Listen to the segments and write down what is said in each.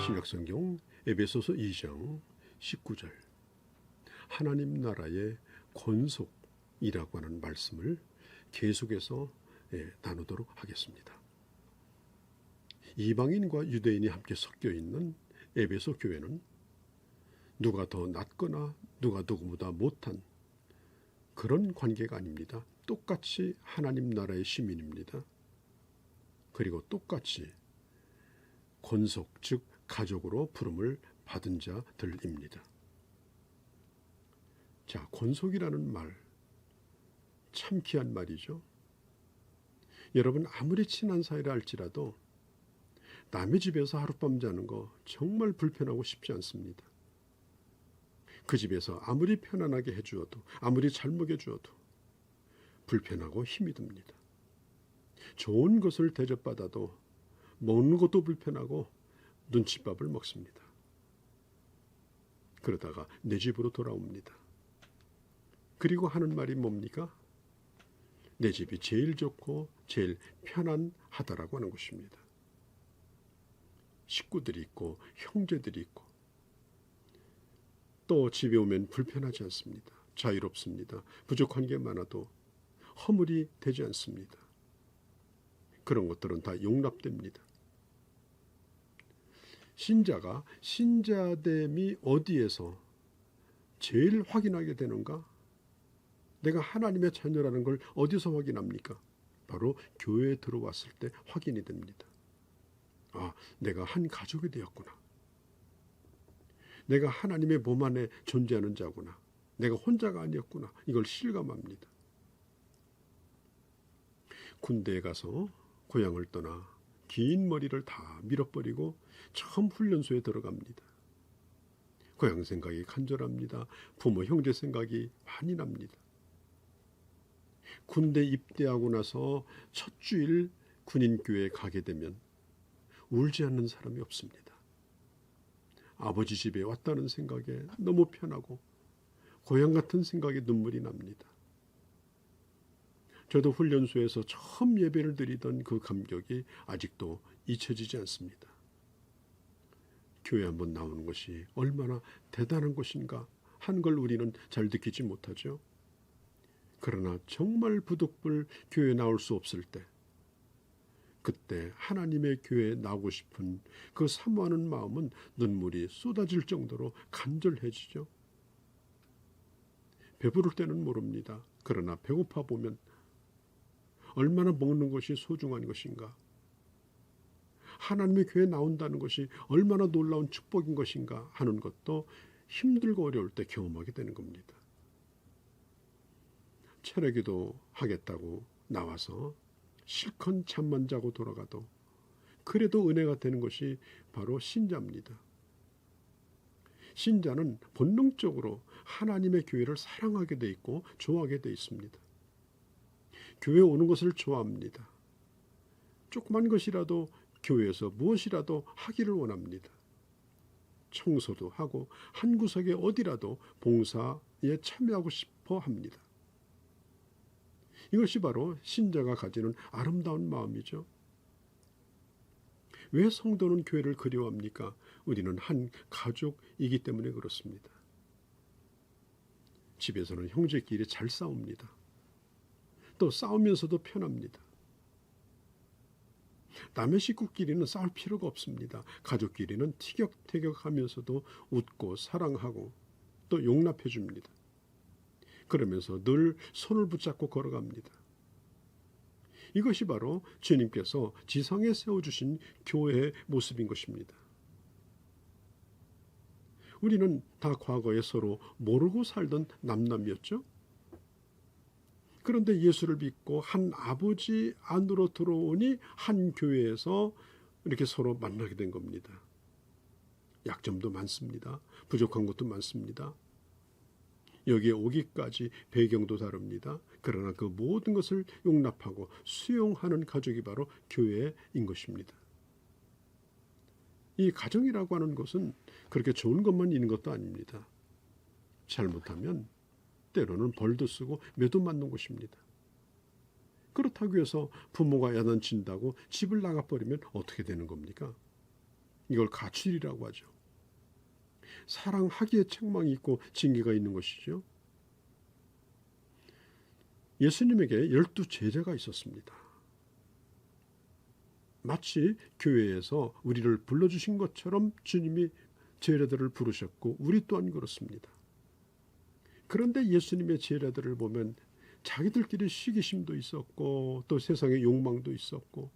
신약성경 에베소서 2장 19절 하나님 나라의 권속이라고 하는 말씀을 계속해서 나누도록 하겠습니다. 이방인과 유대인이 함께 섞여 있는 에베소 교회는 누가 더 낫거나 누가 누구보다 못한 그런 관계가 아닙니다. 똑같이 하나님 나라의 시민입니다. 그리고 똑같이 권속, 즉 가족으로 부름을 받은 자들입니다. 자, 권속이라는 말, 참 귀한 말이죠. 여러분 아무리 친한 사이라 할지라도 남의 집에서 하룻밤 자는 거 정말 불편하고 쉽지 않습니다. 그 집에서 아무리 편안하게 해주어도 아무리 잘 먹여주어도 불편하고 힘이 듭니다. 좋은 것을 대접받아도 먹는 것도 불편하고 눈칫밥을 먹습니다. 그러다가 내 집으로 돌아옵니다. 그리고 하는 말이 뭡니까? 내 집이 제일 좋고 제일 편안하다라고 하는 것입니다. 식구들이 있고 형제들이 있고 또 집에 오면 불편하지 않습니다. 자유롭습니다. 부족한 게 많아도 허물이 되지 않습니다. 그런 것들은 다 용납됩니다. 신자가 신자됨이 어디에서 제일 확인하게 되는가? 내가 하나님의 자녀라는 걸 어디서 확인합니까? 바로 교회에 들어왔을 때 확인이 됩니다. 아, 내가 한 가족이 되었구나. 내가 하나님의 몸 안에 존재하는 자구나. 내가 혼자가 아니었구나. 이걸 실감합니다. 군대에 가서 고향을 떠나 긴 머리를 다 밀어버리고 처음 훈련소에 들어갑니다. 고향 생각이 간절합니다. 부모 형제 생각이 많이 납니다. 군대 입대하고 나서 첫 주일 군인교회에 가게 되면 울지 않는 사람이 없습니다. 아버지 집에 왔다는 생각에 너무 편하고 고향 같은 생각에 눈물이 납니다. 저도 훈련소에서 처음 예배를 드리던 그 감격이 아직도 잊혀지지 않습니다. 교회 한번 나오는 것이 얼마나 대단한 것인가 하는 걸 우리는 잘 느끼지 못하죠. 그러나 정말 부득불 교회에 나올 수 없을 때 그때 하나님의 교회에 나오고 싶은 그 사모하는 마음은 눈물이 쏟아질 정도로 간절해지죠. 배부를 때는 모릅니다. 그러나 배고파 보면 얼마나 먹는 것이 소중한 것인가, 하나님의 교회에 나온다는 것이 얼마나 놀라운 축복인 것인가 하는 것도 힘들고 어려울 때 경험하게 되는 겁니다. 철회기도 하겠다고 나와서 실컷 잠만 자고 돌아가도 그래도 은혜가 되는 것이 바로 신자입니다. 신자는 본능적으로 하나님의 교회를 사랑하게 돼 있고 좋아하게 돼 있습니다. 교회에 오는 것을 좋아합니다. 조그만 것이라도 교회에서 무엇이라도 하기를 원합니다. 청소도 하고 한 구석에 어디라도 봉사에 참여하고 싶어 합니다. 이것이 바로 신자가 가지는 아름다운 마음이죠. 왜 성도는 교회를 그리워합니까? 우리는 한 가족이기 때문에 그렇습니다. 집에서는 형제끼리 잘 싸웁니다. 또 싸우면서도 편합니다. 남의 식구끼리는 싸울 필요가 없습니다. 가족끼리는 티격태격하면서도 웃고 사랑하고 또 용납해 줍니다. 그러면서 늘 손을 붙잡고 걸어갑니다. 이것이 바로 주님께서 지상에 세워주신 교회의 모습인 것입니다. 우리는 다 과거에 서로 모르고 살던 남남이었죠. 그런데 예수를 믿고 한 아버지 안으로 들어오니 한 교회에서 이렇게 서로 만나게 된 겁니다. 약점도 많습니다. 부족한 것도 많습니다. 여기에 오기까지 배경도 다릅니다. 그러나 그 모든 것을 용납하고 수용하는 가족이 바로 교회인 것입니다. 이 가정이라고 하는 것은 그렇게 좋은 것만 있는 것도 아닙니다. 잘못하면 때로는 벌도 쓰고 매도 맞는 곳입니다. 그렇다고 해서 부모가 야단친다고 집을 나가버리면 어떻게 되는 겁니까? 이걸 가출이라고 하죠. 사랑하기에 책망이 있고 징계가 있는 것이죠. 예수님에게 12 제자가 있었습니다. 마치 교회에서 우리를 불러주신 것처럼 주님이 제자들을 부르셨고 우리 또한 그렇습니다. 그런데 예수님의 제자들을 보면 자기들끼리 시기심도 있었고 또 세상의 욕망도 있었고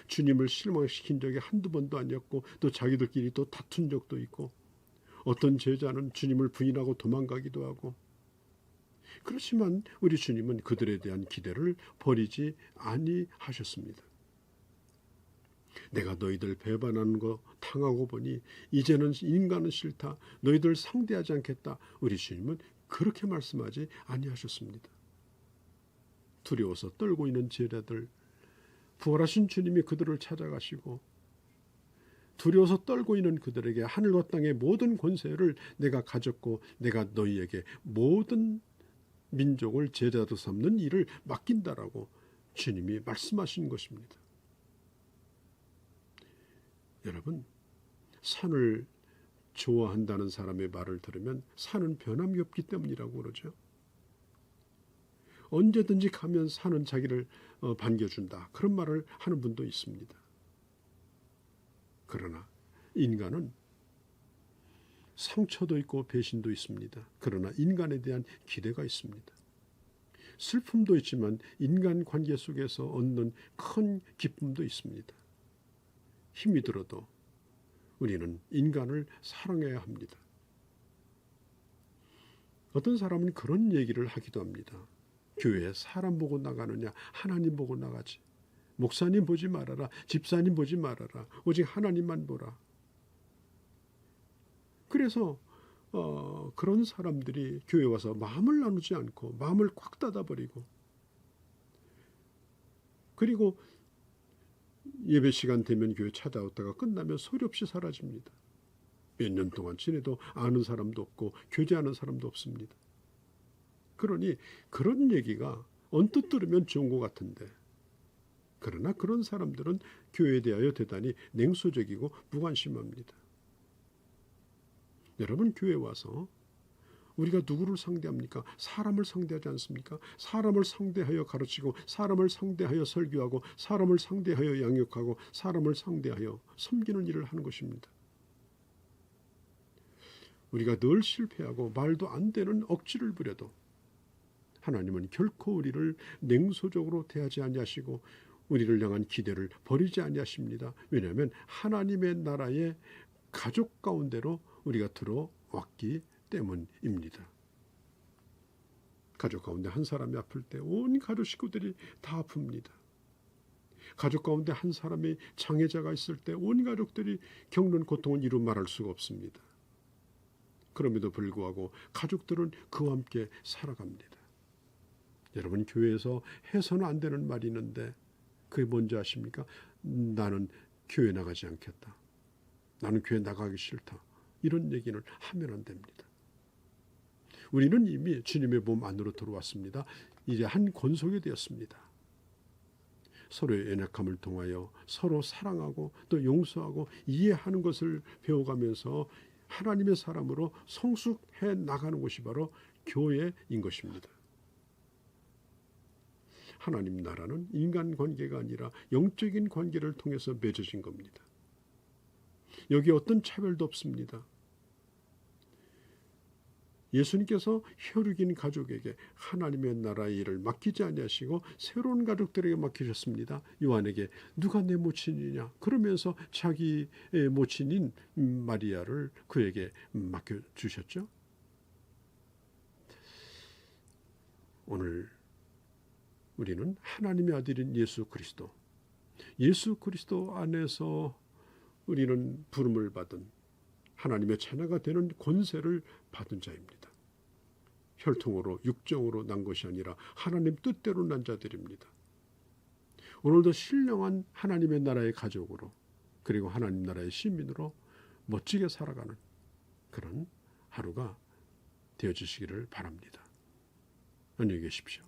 주님을 실망시킨 적이 한두 번도 아니었고 또 자기들끼리 또 다툰 적도 있고 어떤 제자는 주님을 부인하고 도망가기도 하고 그렇지만 우리 주님은 그들에 대한 기대를 버리지 아니하셨습니다. 내가 너희들 배반하는 거 당하고 보니 이제는 인간은 싫다. 너희들 상대하지 않겠다. 우리 주님은 그렇게 말씀하지 아니하셨습니다. 두려워서 떨고 있는 제자들, 부활하신 주님이 그들을 찾아가시고 두려워서 떨고 있는 그들에게 하늘과 땅의 모든 권세를 내가 가졌고 내가 너희에게 모든 민족을 제자로 삼는 일을 맡긴다라고 주님이 말씀하신 것입니다. 여러분, 산을 좋아한다는 사람의 말을 들으면 산은 변함이 없기 때문이라고 그러죠. 언제든지 가면 산은 자기를 반겨준다. 그런 말을 하는 분도 있습니다. 그러나 인간은 상처도 있고 배신도 있습니다. 그러나 인간에 대한 기대가 있습니다. 슬픔도 있지만 인간 관계 속에서 얻는 큰 기쁨도 있습니다. 힘이 들어도 우리는 인간을 사랑해야 합니다. 어떤 사람은 그런 얘기를 하기도 합니다. 교회에 사람 보고 나가느냐 하나님 보고 나가지. 목사님 보지 말아라. 집사님 보지 말아라. 오직 하나님만 보라. 그래서 그런 사람들이 교회에 와서 마음을 나누지 않고 마음을 꽉 닫아버리고 그리고 예배 시간 되면 교회 찾아왔다가 끝나면 소리 없이 사라집니다. 몇 년 동안 지내도 아는 사람도 없고 교제하는 사람도 없습니다. 그러니 그런 얘기가 언뜻 들으면 좋은 것 같은데 그러나 그런 사람들은 교회에 대하여 대단히 냉소적이고 무관심합니다. 여러분 교회에 와서 우리가 누구를 상대합니까? 사람을 상대하지 않습니까? 사람을 상대하여 가르치고 사람을 상대하여 설교하고 사람을 상대하여 양육하고 사람을 상대하여 섬기는 일을 하는 것입니다. 우리가 늘 실패하고 말도 안 되는 억지를 부려도 하나님은 결코 우리를 냉소적으로 대하지 아니하시고 우리를 향한 기대를 버리지 아니하십니다. 왜냐하면 하나님의 나라의 가족 가운데로 우리가 들어왔기 때문입니다. 가족 가운데 한 사람이 아플 때 온 가족 식구들이 다 아픕니다. 가족 가운데 한 사람이 장애자가 있을 때 온 가족들이 겪는 고통은 이루 말할 수가 없습니다. 그럼에도 불구하고 가족들은 그와 함께 살아갑니다. 여러분 교회에서 해서는 안 되는 말이 있는데 그게 뭔지 아십니까? 나는 교회 나가지 않겠다. 나는 교회 나가기 싫다. 이런 얘기는 하면 안 됩니다. 우리는 이미 주님의 몸 안으로 들어왔습니다. 이제 한 권속이 되었습니다. 서로의 연약함을 통하여 서로 사랑하고 또 용서하고 이해하는 것을 배워가면서 하나님의 사람으로 성숙해 나가는 것이 바로 교회인 것입니다. 하나님 나라는 인간관계가 아니라 영적인 관계를 통해서 맺어진 겁니다. 여기 어떤 차별도 없습니다. 예수님께서 혈육인 가족에게 하나님의 나라의 일을 맡기지 아니하시고 새로운 가족들에게 맡기셨습니다. 요한에게 누가 내 모친이냐 그러면서 자기의 모친인 마리아를 그에게 맡겨주셨죠. 오늘 우리는 하나님의 아들인 예수 그리스도 안에서 우리는 부름을 받은 하나님의 자녀가 되는 권세를 받은 자입니다. 혈통으로 육정으로 난 것이 아니라 하나님 뜻대로 난 자들입니다. 오늘도 신령한 하나님의 나라의 가족으로 그리고 하나님 나라의 시민으로 멋지게 살아가는 그런 하루가 되어주시기를 바랍니다. 안녕히 계십시오.